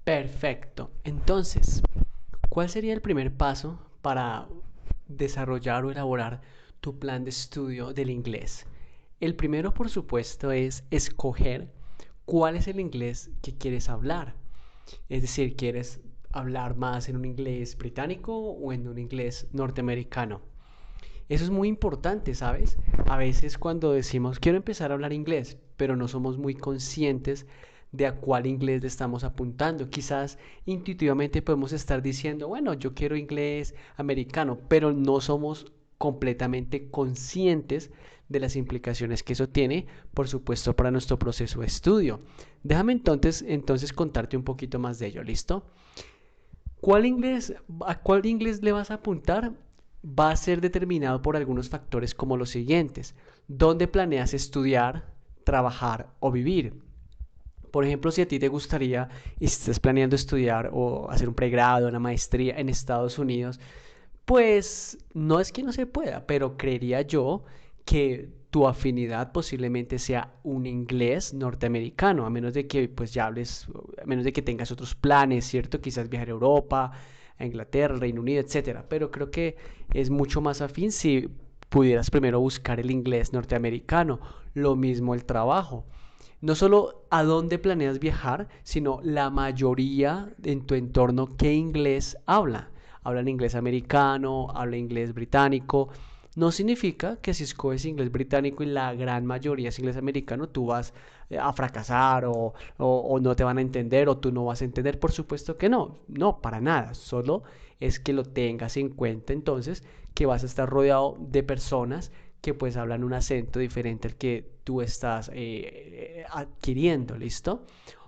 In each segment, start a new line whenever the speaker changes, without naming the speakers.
Perfecto. Entonces, ¿cuál sería el primer paso para desarrollar o elaborar tu plan de estudio del inglés? El primero, por supuesto, es escoger cuál es el inglés que quieres hablar. Es decir, ¿quieres hablar más en un inglés británico o en un inglés norteamericano? Eso es muy importante, ¿sabes? A veces cuando decimos quiero empezar a hablar inglés, pero no somos muy conscientes de a cuál inglés le estamos apuntando. Quizás intuitivamente podemos estar diciendo, bueno, yo quiero inglés americano, pero no somos completamente conscientes de las implicaciones que eso tiene, por supuesto, para nuestro proceso de estudio. Déjame entonces contarte un poquito más de ello, ¿listo? ¿A cuál inglés le vas a apuntar? Va a ser determinado por algunos factores como los siguientes. ¿Dónde planeas estudiar, trabajar o vivir? Por ejemplo, si a ti te gustaría y si estás planeando estudiar o hacer un pregrado, una maestría en Estados Unidos, pues no es que no se pueda, pero creería yo que tu afinidad posiblemente sea un inglés norteamericano, a menos de que pues ya hables, a menos de que tengas otros planes, ¿cierto? Quizás viajar a Europa, a Inglaterra, Reino Unido, etcétera. Pero creo que es mucho más afín si pudieras primero buscar el inglés norteamericano. Lo mismo el trabajo. No solo a dónde planeas viajar, sino la mayoría en tu entorno qué inglés habla. Hablan inglés americano, habla inglés británico. No significa que si escoges inglés británico y la gran mayoría es inglés americano, tú vas a fracasar o no te van a entender o tú no vas a entender. Por supuesto que no, no, para nada. Solo es que lo tengas en cuenta entonces que vas a estar rodeado de personas que pues hablan un acento diferente al que tú estás adquiriendo, ¿listo?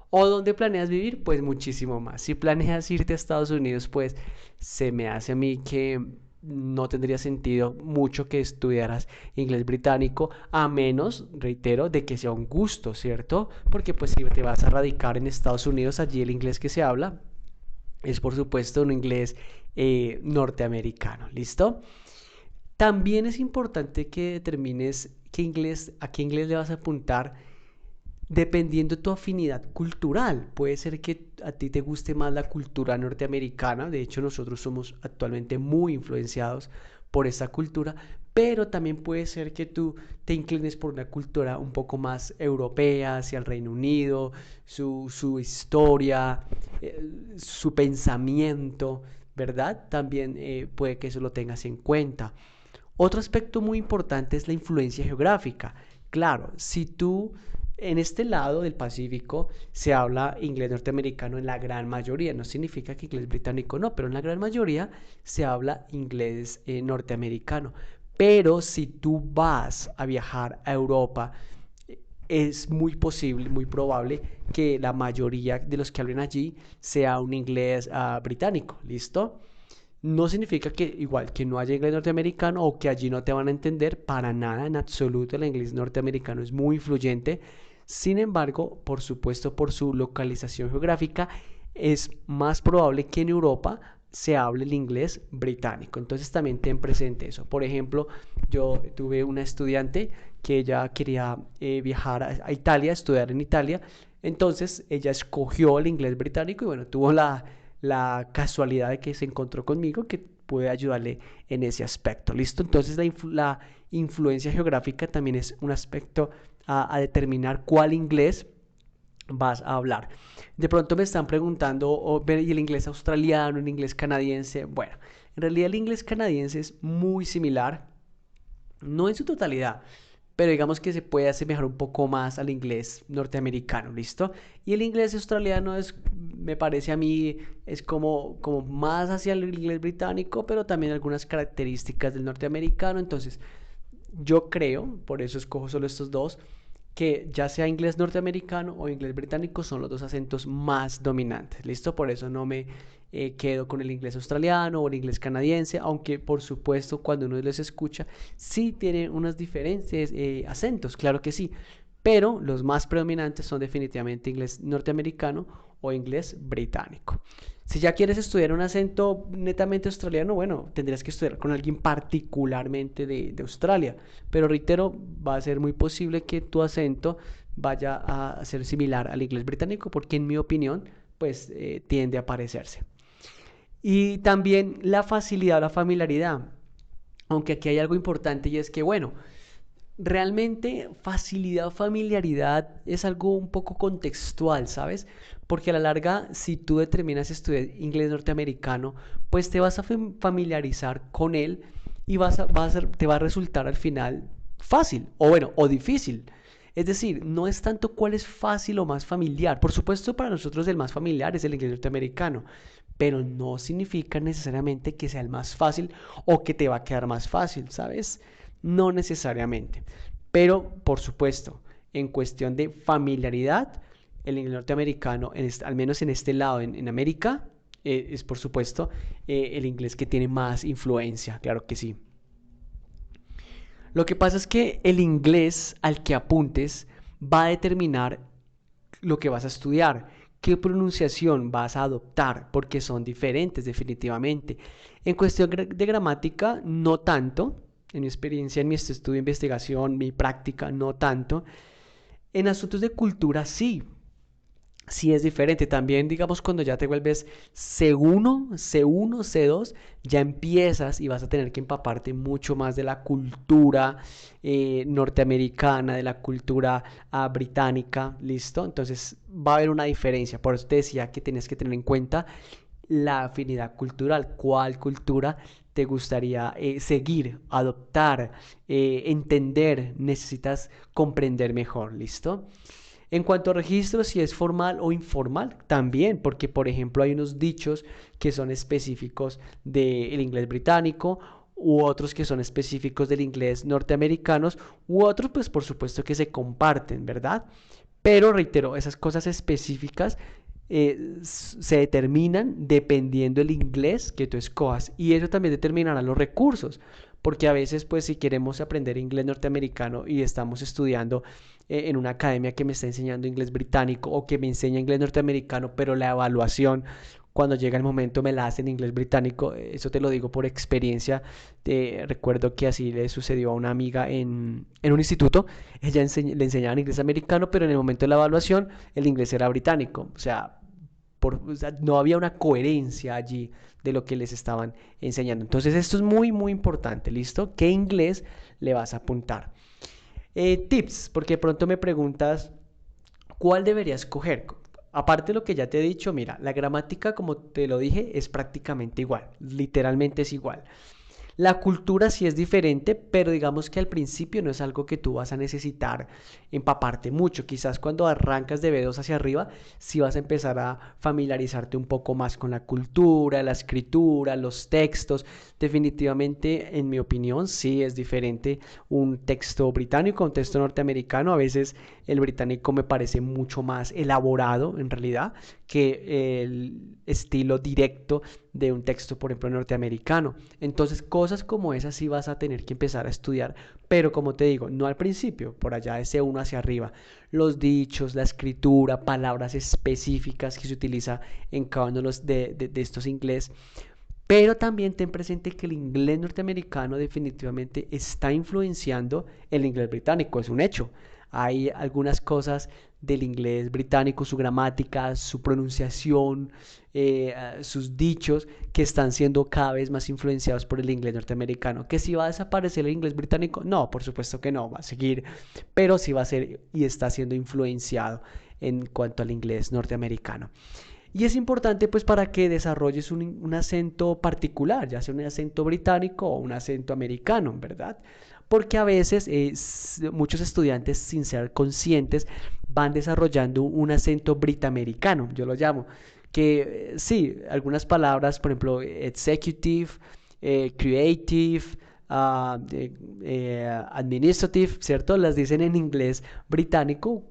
O donde planeas vivir, pues muchísimo más. Si planeas irte a Estados Unidos, pues se me hace a mí que no tendría sentido mucho que estudiaras inglés británico, a menos, reitero, de que sea un gusto, ¿cierto? Porque pues si te vas a radicar en Estados Unidos, allí el inglés que se habla es por supuesto un inglés norteamericano, ¿listo? También es importante que determines a qué inglés le vas a apuntar dependiendo de tu afinidad cultural. Puede ser que a ti te guste más la cultura norteamericana, de hecho nosotros somos actualmente muy influenciados por esa cultura, pero también puede ser que tú te inclines por una cultura un poco más europea, hacia el Reino Unido, su historia, su pensamiento, ¿verdad? También puede que eso lo tengas en cuenta. Otro aspecto muy importante es la influencia geográfica. Claro, si tú en este lado del Pacífico se habla inglés norteamericano en la gran mayoría, no significa que inglés británico no, pero en la gran mayoría se habla inglés norteamericano. Pero si tú vas a viajar a Europa, es muy posible, muy probable que la mayoría de los que hablen allí sea un inglés británico, ¿listo? No significa que igual que no haya inglés norteamericano o que allí no te van a entender para nada, en absoluto el inglés norteamericano es muy influyente. Sin embargo, por supuesto, por su localización geográfica, es más probable que en Europa se hable el inglés británico. Entonces también ten presente eso. Por ejemplo, yo tuve una estudiante que ella quería viajar a Italia, estudiar en Italia. Entonces ella escogió el inglés británico y bueno, tuvo la casualidad de que se encontró conmigo que puede ayudarle en ese aspecto. ¿Listo? Entonces la influencia geográfica también es un aspecto a determinar cuál inglés vas a hablar. De pronto me están preguntando, oh, ¿y el inglés australiano, el inglés canadiense? Bueno, en realidad el inglés canadiense es muy similar, no en su totalidad, pero digamos que se puede asemejar un poco más al inglés norteamericano, ¿listo? Y el inglés australiano es, me parece a mí, es como más hacia el inglés británico, pero también algunas características del norteamericano. Entonces, yo creo, por eso escojo solo estos dos, que ya sea inglés norteamericano o inglés británico son los dos acentos más dominantes. ¿Listo? Por eso no me quedo con el inglés australiano o el inglés canadiense, aunque por supuesto cuando uno les escucha sí tienen unos diferentes acentos, claro que sí, pero los más predominantes son definitivamente inglés norteamericano o inglés británico. Si ya quieres estudiar un acento netamente australiano, bueno, tendrías que estudiar con alguien particularmente de Australia. Pero reitero, va a ser muy posible que tu acento vaya a ser similar al inglés británico, porque en mi opinión pues tiende a parecerse. Y también la facilidad o la familiaridad. Aunque aquí hay algo importante y es que, bueno, realmente facilidad o familiaridad es algo un poco contextual, ¿sabes? Porque a la larga, si tú determinas estudiar inglés norteamericano, pues te vas a familiarizar con él y te va a resultar al final fácil, o bueno, o difícil. Es decir, no es tanto cuál es fácil o más familiar. Por supuesto, para nosotros el más familiar es el inglés norteamericano, pero no significa necesariamente que sea el más fácil o que te va a quedar más fácil, ¿sabes? No necesariamente. Pero, por supuesto, en cuestión de familiaridad, el inglés norteamericano, al menos en este lado, en América, es por supuesto el inglés que tiene más influencia, claro que sí. Lo que pasa es que el inglés al que apuntes va a determinar lo que vas a estudiar, qué pronunciación vas a adoptar, porque son diferentes definitivamente. En cuestión de gramática, no tanto. En mi experiencia, en mi estudio de investigación, mi práctica, no tanto. En asuntos de cultura, sí. Sí es diferente. También, digamos, cuando ya te vuelves C1, C1, C2, ya empiezas y vas a tener que empaparte mucho más de la cultura norteamericana, de la cultura británica, ¿listo? Entonces va a haber una diferencia. Por eso te decía que tienes que tener en cuenta la afinidad cultural. ¿Cuál cultura te gustaría seguir, adoptar, entender? Necesitas comprender mejor, ¿listo? En cuanto a registros, si es formal o informal, también, porque por ejemplo hay unos dichos que son específicos del inglés británico u otros que son específicos del inglés norteamericanos u otros pues por supuesto que se comparten, ¿verdad? Pero reitero, esas cosas específicas se determinan dependiendo del inglés que tú escojas y eso también determinará los recursos porque a veces pues si queremos aprender inglés norteamericano y estamos estudiando en una academia que me está enseñando inglés británico o que me enseña inglés norteamericano, pero la evaluación cuando llega el momento me la hace en inglés británico, eso te lo digo por experiencia, recuerdo que así le sucedió a una amiga en un instituto, ella le enseñaba inglés americano, pero en el momento de la evaluación el inglés era británico, o sea, no había una coherencia allí de lo que les estaban enseñando. Entonces esto es muy, muy importante, ¿listo? ¿Qué inglés le vas a apuntar? Tips, porque de pronto me preguntas, ¿cuál deberías coger? Aparte de lo que ya te he dicho, mira, la gramática, como te lo dije, es prácticamente igual, literalmente es igual. La cultura sí es diferente, pero digamos que al principio no es algo que tú vas a necesitar empaparte mucho. Quizás cuando arrancas de B2 hacia arriba, sí vas a empezar a familiarizarte un poco más con la cultura, la escritura, los textos. Definitivamente, en mi opinión, sí es diferente un texto británico a un texto norteamericano. A veces el británico me parece mucho más elaborado, en realidad, que el estilo directo de un texto, por ejemplo, norteamericano. Entonces, cosas como esas sí vas a tener que empezar a estudiar, pero como te digo, no al principio, por allá de C1 hacia arriba. Los dichos, la escritura, palabras específicas que se utiliza en cada uno de, de estos inglés. Pero también ten presente que el inglés norteamericano definitivamente está influenciando el inglés británico, es un hecho. Hay algunas cosas del inglés británico, su gramática, su pronunciación, sus dichos, que están siendo cada vez más influenciados por el inglés norteamericano. ¿Que si va a desaparecer el inglés británico? No, por supuesto que no, va a seguir, pero sí va a ser y está siendo influenciado en cuanto al inglés norteamericano. Y es importante pues para que desarrolles un acento particular, ya sea un acento británico o un acento americano, ¿verdad? Porque a veces muchos estudiantes sin ser conscientes van desarrollando un acento britamericano, yo lo llamo, que sí, algunas palabras, por ejemplo, executive, creative, administrative, ¿cierto? Las dicen en inglés británico,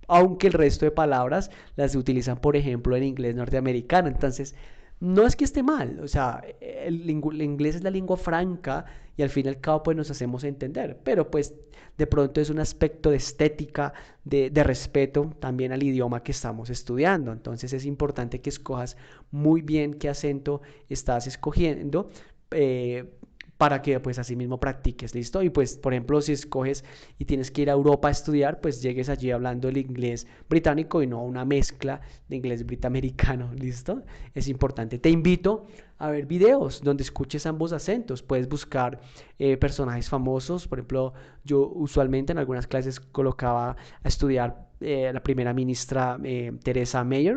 aunque el resto de palabras las utilizan, por ejemplo, en inglés norteamericano. Entonces, no es que esté mal, o sea, el inglés es la lengua franca y al fin y al cabo pues nos hacemos entender, pero pues de pronto es un aspecto de estética, de respeto también al idioma que estamos estudiando. Entonces es importante que escojas muy bien qué acento estás escogiendo. para que pues así mismo practiques, ¿listo? Y pues, por ejemplo, si escoges y tienes que ir a Europa a estudiar, pues llegues allí hablando el inglés británico y no una mezcla de inglés britamericano, ¿listo? Es importante. Te invito a ver videos donde escuches ambos acentos. Puedes buscar personajes famosos. Por ejemplo, yo usualmente en algunas clases colocaba a estudiar la primera ministra Theresa May,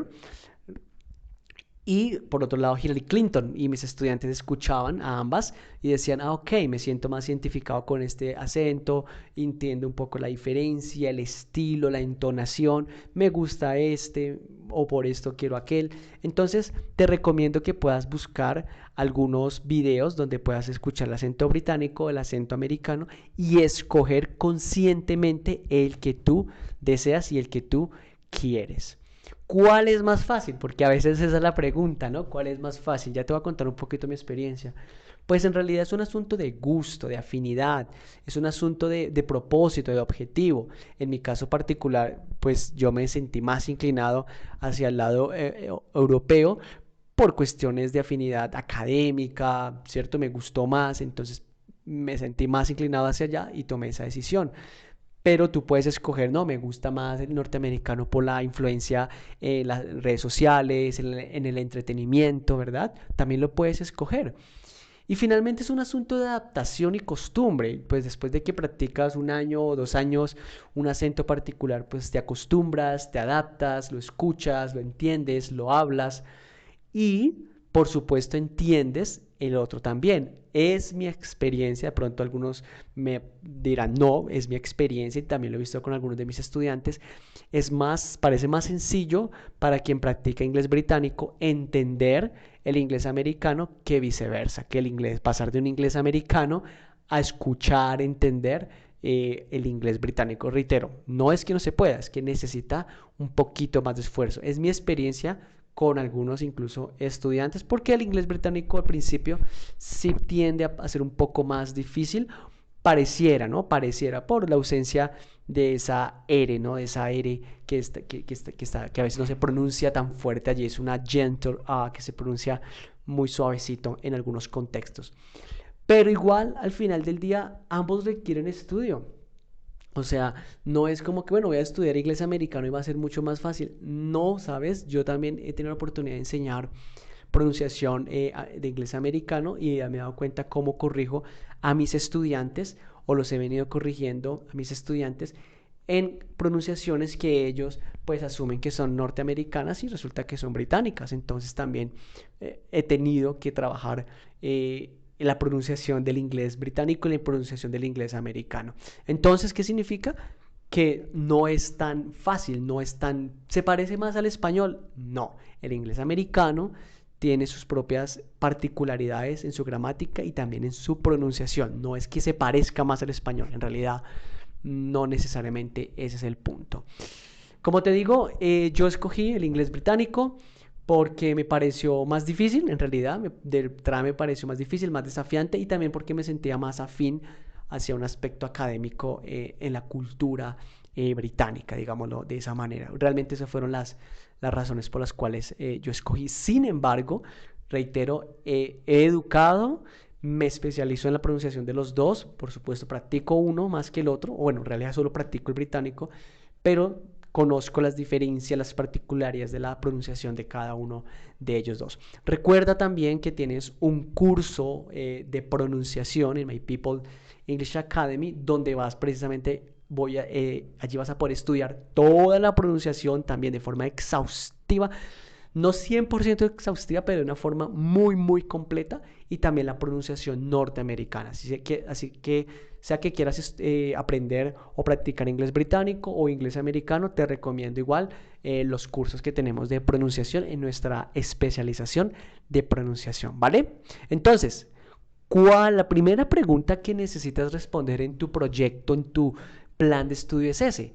y por otro lado Hillary Clinton, y mis estudiantes escuchaban a ambas y decían, ah, ok, me siento más identificado con este acento, entiendo un poco la diferencia, el estilo, la entonación, me gusta este o por esto quiero aquel. Entonces te recomiendo que puedas buscar algunos videos donde puedas escuchar el acento británico, el acento americano y escoger conscientemente el que tú deseas y el que tú quieres. ¿Cuál es más fácil? Porque a veces esa es la pregunta, ¿no? ¿Cuál es más fácil? Ya te voy a contar un poquito mi experiencia. Pues en realidad es un asunto de gusto, de afinidad, es un asunto de propósito, de objetivo. En mi caso particular, pues yo me sentí más inclinado hacia el lado europeo por cuestiones de afinidad académica, ¿cierto? Me gustó más, entonces me sentí más inclinado hacia allá y tomé esa decisión. Pero tú puedes escoger, no, me gusta más el norteamericano por la influencia en las redes sociales, en el entretenimiento, ¿verdad? También lo puedes escoger. Y finalmente es un asunto de adaptación y costumbre. Pues después de que practicas un año o 2 años un acento particular, pues te acostumbras, te adaptas, lo escuchas, lo entiendes, lo hablas y por supuesto entiendes el otro también. Es mi experiencia, de pronto algunos me dirán no, es mi experiencia y también lo he visto con algunos de mis estudiantes. Es más, parece más sencillo para quien practica inglés británico entender el inglés americano que viceversa, que el inglés, pasar de un inglés americano a escuchar, entender el inglés británico. Reitero, no es que no se pueda, es que necesita un poquito más de esfuerzo. Es mi experiencia con algunos incluso estudiantes, porque el inglés británico al principio sí tiende a ser un poco más difícil, pareciera, ¿no? Pareciera por la ausencia de esa R, ¿no? De esa R que a veces no se pronuncia tan fuerte allí, es una gentle A que se pronuncia muy suavecito en algunos contextos. Pero igual, al final del día, ambos requieren estudio. O sea, no es como que, bueno, voy a estudiar inglés americano y va a ser mucho más fácil. No, ¿sabes? Yo también he tenido la oportunidad de enseñar pronunciación de inglés americano y ya me he dado cuenta cómo corrijo a mis estudiantes o los he venido corrigiendo a mis estudiantes en pronunciaciones que ellos pues asumen que son norteamericanas y resulta que son británicas. Entonces también he tenido que trabajar la pronunciación del inglés británico y la pronunciación del inglés americano. Entonces, ¿qué significa? Que no es tan fácil, no es tan... ¿Se parece más al español? No, el inglés americano tiene sus propias particularidades en su gramática y también en su pronunciación. No es que se parezca más al español, en realidad no necesariamente ese es el punto. Como te digo, yo escogí el inglés británico porque me pareció más difícil, en realidad, de entrada me pareció más difícil, más desafiante y también porque me sentía más afín hacia un aspecto académico en la cultura británica, digámoslo de esa manera. Realmente esas fueron las razones por las cuales yo escogí. Sin embargo, reitero, he educado, me especializo en la pronunciación de los dos, por supuesto practico uno más que el otro, o bueno, en realidad solo practico el británico, pero conozco las diferencias, las particularidades de la pronunciación de cada uno de ellos dos. Recuerda también que tienes un curso de pronunciación en My People English Academy, donde vas precisamente, allí vas a poder estudiar toda la pronunciación también de forma exhaustiva, no 100% exhaustiva, pero de una forma muy, muy completa y también la pronunciación norteamericana. Así que sea que quieras aprender o practicar inglés británico o inglés americano, te recomiendo igual los cursos que tenemos de pronunciación en nuestra especialización de pronunciación, ¿vale? Entonces, la primera pregunta que necesitas responder en tu proyecto, en tu plan de estudio es ese.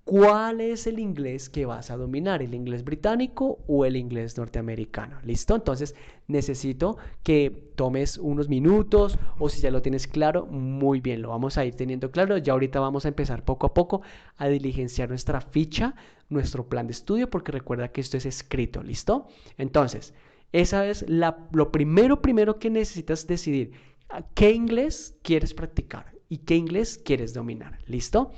¿Cuál es el inglés que vas a dominar? ¿El inglés británico o el inglés norteamericano? ¿Listo? Entonces necesito que tomes unos minutos o si ya lo tienes claro, muy bien, lo vamos a ir teniendo claro. Ya ahorita vamos a empezar poco a poco a diligenciar nuestra ficha, nuestro plan de estudio, porque recuerda que esto es escrito, ¿listo? Entonces, esa es lo primero que necesitas decidir. ¿Qué inglés quieres practicar y qué inglés quieres dominar? ¿Listo?